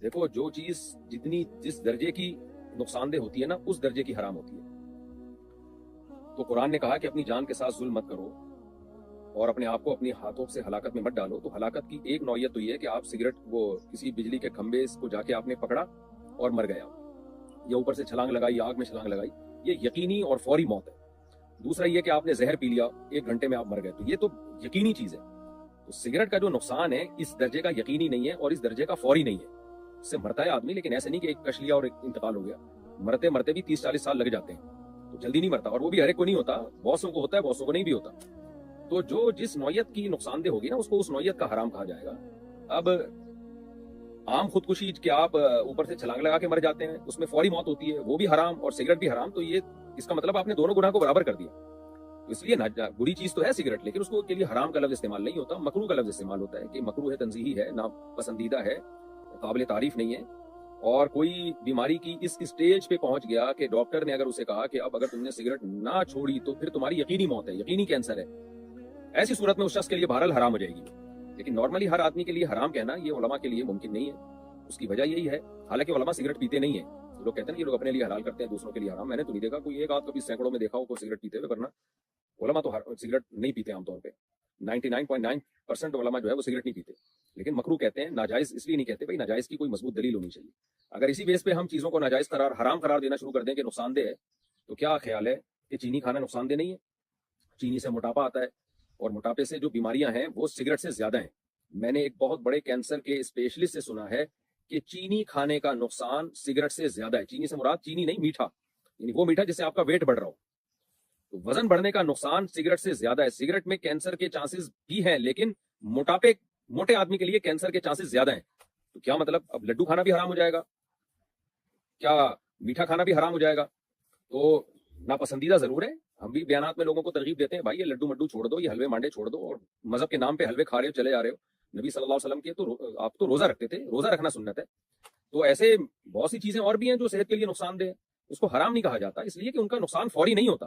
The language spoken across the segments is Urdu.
دیکھو جو چیز جس درجے کی نقصان دہ ہوتی ہے نا اس درجے کی حرام ہوتی ہے. تو قرآن نے کہا کہ اپنی جان کے ساتھ ظلم مت کرو اور اپنے آپ کو اپنی ہاتھوں سے ہلاکت میں مت ڈالو. تو ہلاکت کی ایک نوعیت تو یہ ہے کہ آپ سگریٹ وہ کسی بجلی کے کھمبے کو جا کے آپ نے پکڑا اور مر گیا, یا اوپر سے چھلانگ لگائی یا آگ میں چھلانگ لگائی, یہ یقینی اور فوری موت ہے. دوسرا یہ کہ آپ نے زہر پی لیا 1 گھنٹے میں آپ مر گئے, تو یہ تو یقینی چیز ہے. تو سگریٹ کا جو نقصان ہے اس درجے کا یقینی نہیں ہے اور اس درجے کا فوری نہیں ہے. اس سے مرتا ہے آدمی, لیکن ایسے نہیں کہ ایک کش لیا اور انتقال ہو گیا. مرتے مرتے بھی 30-40 سال لگ جاتے ہیں, تو جلدی نہیں مرتا, اور وہ بھی ہر ایک کو نہیں ہوتا, بہت سو کو ہوتا ہے, بہت سو کو نہیں بھی ہوتا. تو جو جس نوعیت کی نقصان دہ ہوگی نا اس کو اس نوعیت کا حرام کہا جائے گا. اب عام خودکشی کہ آپ اوپر سے چھلانگ لگا کے مر جاتے ہیں اس میں فوری موت ہوتی ہے, وہ بھی حرام اور سگریٹ بھی حرام. تو یہ اس کا مطلب آپ نے دونوں گناہ کو برابر کر دیا. اس لیے بری چیز تو ہے سگریٹ, لیکن اس کو کے لیے حرام کا لفظ استعمال نہیں ہوتا, مکروہ کا لفظ استعمال ہوتا ہے کہ مکروہ ہے, تنزیہی ہے, ناپسندیدہ ہے, قابل تعریف نہیں ہے. اور کوئی بیماری کی اس اسٹیج پہ پہنچ گیا کہ ڈاکٹر نے اگر اسے کہا کہ اب اگر تم نے سگریٹ نہ چھوڑی تو پھر تمہاری یقینی موت ہے, یقینی کینسر ہے, ایسی صورت میں اس شخص کے لیے بہرحال حرام ہو جائے گی. لیکن نارملی ہر آدمی کے لیے حرام کہنا یہ علماء کے لیے ممکن نہیں ہے. اس کی وجہ یہی ہے, حالانکہ علماء سگریٹ پیتے نہیں ہیں. لوگ کہتے ہیں یہ لوگ اپنے لیے حلال کرتے ہیں, دوسروں کے لیے حرام. میں نے تو نہیں دیکھا کوئی ایک آدھ کبھی سینکڑوں میں دیکھا ہو کوئی سگریٹ پیتے ہوئے, ورنہ علماء تو سگریٹ نہیں پیتے عام طور پہ. 99.9% علماء جو ہے وہ سگریٹ نہیں پیتے, لیکن مکروہ کہتے ہیں. ناجائز اس لیے نہیں کہتے, بھائی ناجائز کی کوئی مضبوط دلیل ہونی چاہیے. اگر اسی بیس پہ ہم چیزوں کو ناجائز حرام قرار دینا شروع کر دیں کہ نقصان دہ ہے, تو کیا خیال ہے کہ چینی کھانا نقصان دہ نہیں ہے؟ چینی سے موٹاپا آتا ہے, اور موٹاپے سے جو بیماریاں ہیں وہ سگریٹ سے زیادہ ہیں. میں نے ایک بہت بڑے کینسر کے اسپیشلسٹ سے سنا ہے کہ چینی کھانے کا نقصان سگریٹ سے زیادہ ہے. چینی سے مراد چینی نہیں, میٹھا, یعنی وہ میٹھا جس سے آپ کا ویٹ بڑھ رہا ہو. تو وزن بڑھنے کا نقصان سگریٹ سے زیادہ ہے. سگریٹ میں کینسر کے چانسز بھی ہیں, لیکن موٹے آدمی کے لیے کینسر کے چانسز زیادہ ہیں. تو کیا مطلب اب لڈو کھانا بھی حرام ہو جائے گا؟ کیا میٹھا کھانا بھی حرام ہو جائے گا؟ تو ناپسندیدہ ضرور ہے. ہم بھی بیانات میں لوگوں کو ترغیب دیتے ہیں, بھائی یہ لڈو مڈو چھوڑ دو, یہ حلوے مانڈے چھوڑ دو, اور مذہب کے نام پہ حلوے کھا رہے ہو, چلے جا رہے ہو. نبی صلی اللہ علیہ وسلم کے تو آپ تو روزہ رکھتے تھے, روزہ رکھنا سنت ہے. تو ایسے بہت سی چیزیں اور بھی ہیں جو صحت کے لیے نقصان دہ ہے, اس کو حرام نہیں کہا جاتا, اس لیے کہ ان کا نقصان فوری نہیں ہوتا.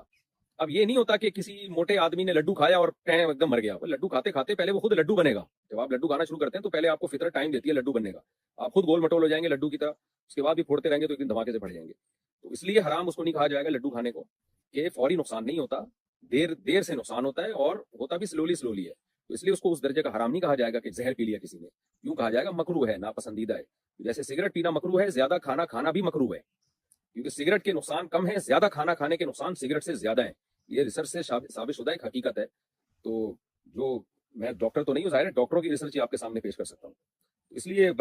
اب یہ نہیں ہوتا کہ کسی موٹے آدمی نے لڈو کھایا اور ایک دم مر گیا. لڈو کھاتے کھاتے پہلے وہ خود لڈو بنے گا. جب آپ لڈو کھانا شروع کرتے ہیں تو پہلے آپ کو فطرت ٹائم دیتی ہے لڈو بننے کا. آپ خود گول مٹول ہو جائیں گے لڈو کی طرح, اس کے بعد بھی پھوڑتے رہیں گے تو ایک دن دھماکے سے پڑ جائیں گے. تو اس لیے حرام اس کو نہیں کہا جائے گا لڈو کھانے کو, کہ فوری نقصان نہیں ہوتا, دیر سے نقصان ہوتا ہے, اور ہوتا بھی سلولی ہے. تو اس لیے اس کو اس درجے کا حرام نہیں کہا جائے گا کہ زہر پی لیا کسی نے. یوں کہا جائے گا مکروہ ہے, ناپسندیدہ ہے. جیسے سگریٹ پینا مکروہ ہے, زیادہ کھانا کھانا بھی مکروہ ہے, کیونکہ سگریٹ کے نقصان کم ہے, زیادہ کھانا کھانے کے نقصان سگریٹ سے زیادہ ہیں. یہ ریسرچ سے ثابت شدہ ایک حقیقت ہے. تو جو میں ڈاکٹر تو نہیں ہوں, ظاہر ہے ڈاکٹروں کی ریسرچ ہی آپ کے سامنے پیش کر سکتا ہوں. اس لیے